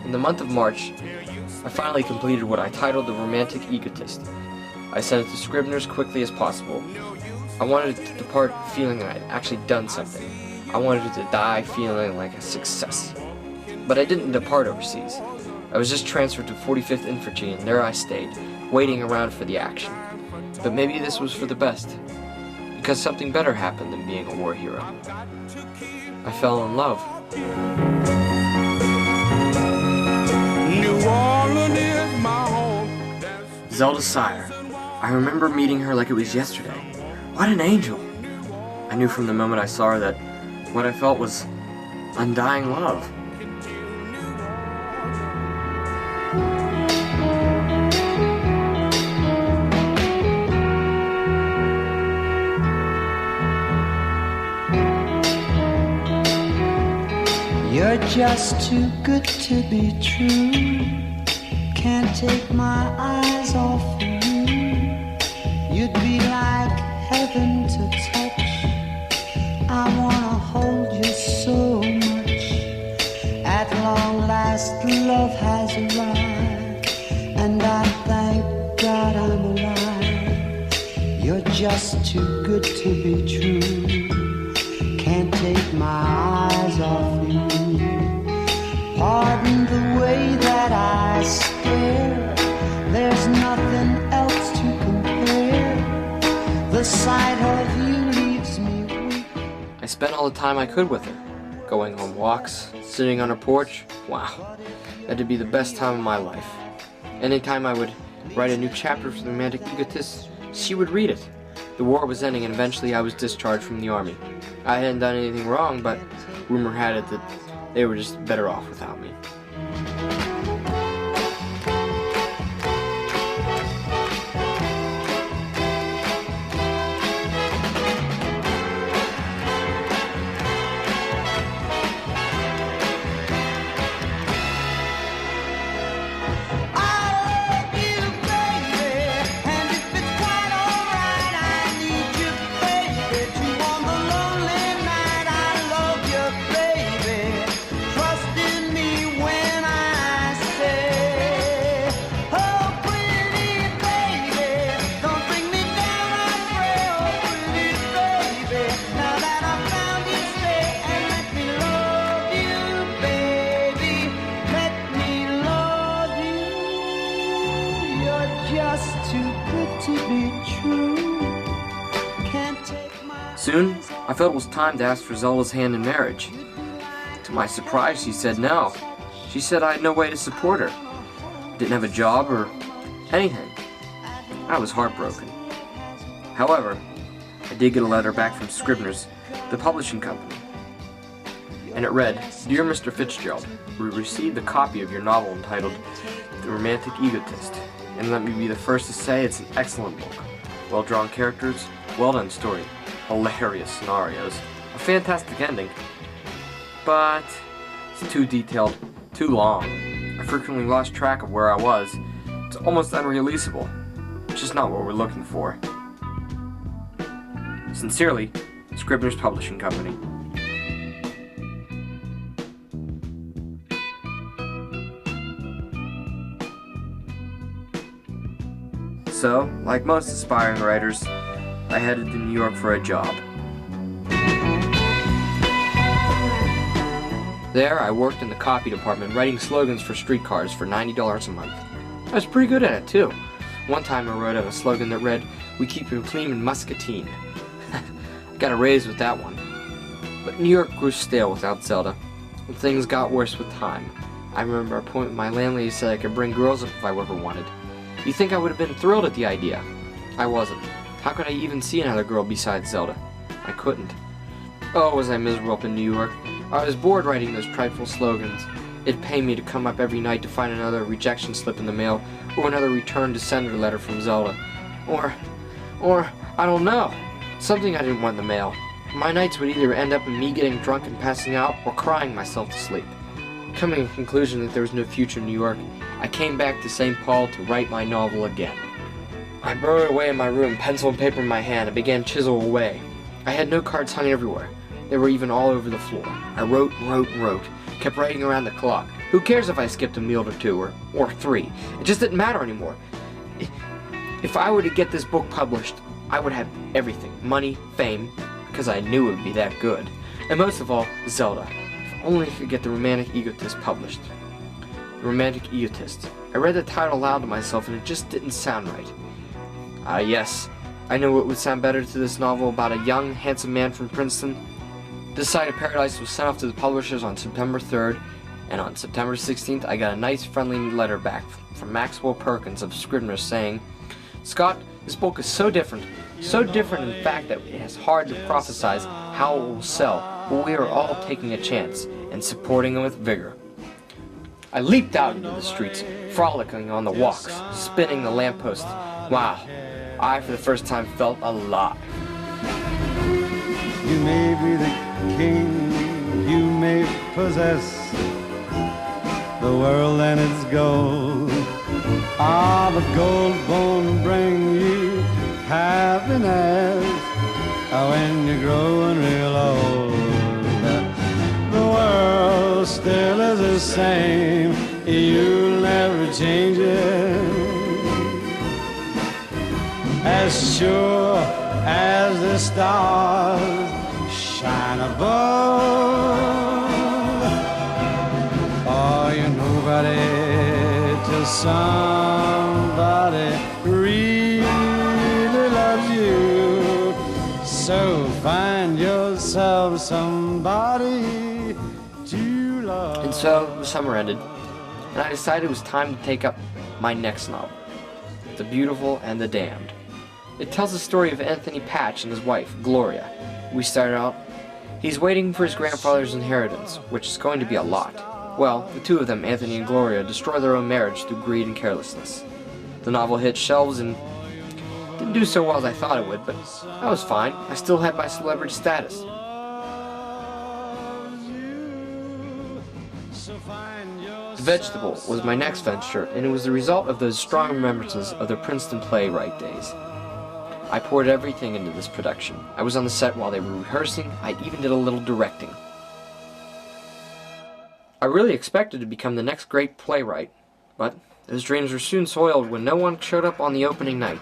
In the month of March, I finally completed what I titled The Romantic Egotist. I sent it to Scribner's quickly as possible. I wanted it to depart feeling I had actually done something. I wanted it to die feeling like a success. But I didn't depart overseas. I was just transferred to 45th Infantry, and there I stayed, waiting around for the action. But maybe this was for the best, because something better happened than being a war hero. I fell in love. Zelda Sire. I remember meeting her like it was yesterday. What an angel! I knew from the moment I saw her that what I felt was undying love. You're just too good to be true. Can't take my eyes off of you. You'd be like heaven to touch. I wanna hold you so much. At long last love has arrived, and I thank God I'm alive. You're just too good to be true. Can't take my eyes off of you. Pardon the way that I stare. There's nothing else to compare. The sight of you leaves me weak. I spent all the time I could with her. Going on walks, sitting on her porch. Wow, that'd be the best time of my life. Anytime I would write a new chapter for The Romantic Egotist, she would read it. The war was ending, and eventually I was discharged from the army. I hadn't done anything wrong, but rumor had it that they were just better off without me. Soon, I felt it was time to ask for Zelda's hand in marriage. To my surprise, she said no. She said I had no way to support her. Didn't have a job or anything. I was heartbroken. However, I did get a letter back from Scribner's, the publishing company. And it read, "Dear Mr. Fitzgerald, we received a copy of your novel entitled The Romantic Egotist, and let me be the first to say it's an excellent book. Well-drawn characters, well-done story, hilarious scenarios, a fantastic ending. But it's too detailed, too long. I frequently lost track of where I was. It's almost unreleasable. It's just not what we're looking for. Sincerely, Scribner's Publishing Company." So, like most aspiring writers, I headed to New York for a job. There, I worked in the copy department writing slogans for streetcars for $90 a month. I was pretty good at it, too. One time I wrote a slogan that read, "We keep you clean in Muscatine." I got a raise with that one. But New York grew stale without Zelda, and things got worse with time. I remember a point when my landlady said I could bring girls up if I ever wanted. You'd think I would have been thrilled at the idea. I wasn't. How could I even see another girl besides Zelda? I couldn't. Oh, was I miserable up in New York. I was bored writing those trifle slogans. It'd pay me to come up every night to find another rejection slip in the mail, or another return to sender letter from Zelda. Or, I don't know, something I didn't want in the mail. My nights would either end up in me getting drunk and passing out, or crying myself to sleep. Coming to the conclusion that there was no future in New York, I came back to St. Paul to write my novel again. I burrowed away in my room, pencil and paper in my hand, and began to chisel away. I had note cards hung everywhere. They were even all over the floor. I wrote, kept writing around the clock. Who cares if I skipped a meal or two, or three? It just didn't matter anymore. If I were to get this book published, I would have everything. Money, fame, because I knew it would be that good. And most of all, Zelda. If only I could get The Romantic Egotist published. The Romantic Egotist. I read the title aloud to myself and it just didn't sound right. Yes. I knew it would sound better to this novel about a young, handsome man from Princeton. This Side of Paradise was sent off to the publishers on September 3rd, and on September 16th I got a nice friendly letter back from Maxwell Perkins of Scribner saying, "Scott, this book is so different in fact that it is hard to prophesize how it will sell, but we are all taking a chance and supporting it with vigor." I leaped out into the streets, frolicking on the walks, spinning the lampposts. Wow, I for the first time felt alive. You may be the king, you may possess the world and its gold. But gold won't bring you happiness when you're growing real old. The world still is the same, you'll never change it. As sure as the stars shine above, oh, you're nobody till somebody really loves you. So find yourself somebody to love. And so the summer ended, and I decided it was time to take up my next novel, The Beautiful and the Damned. It tells the story of Anthony Patch and his wife, Gloria. We started out, he's waiting for his grandfather's inheritance, which is going to be a lot. Well, the two of them, Anthony and Gloria, destroy their own marriage through greed and carelessness. The novel hit shelves and didn't do so well as I thought it would, but that was fine. I still had my celebrity status. The Vegetable was my next venture, and it was the result of those strong remembrances of the Princeton playwright days. I poured everything into this production. I was on the set while they were rehearsing. I even did a little directing. I really expected to become the next great playwright, but those dreams were soon soiled when no one showed up on the opening night.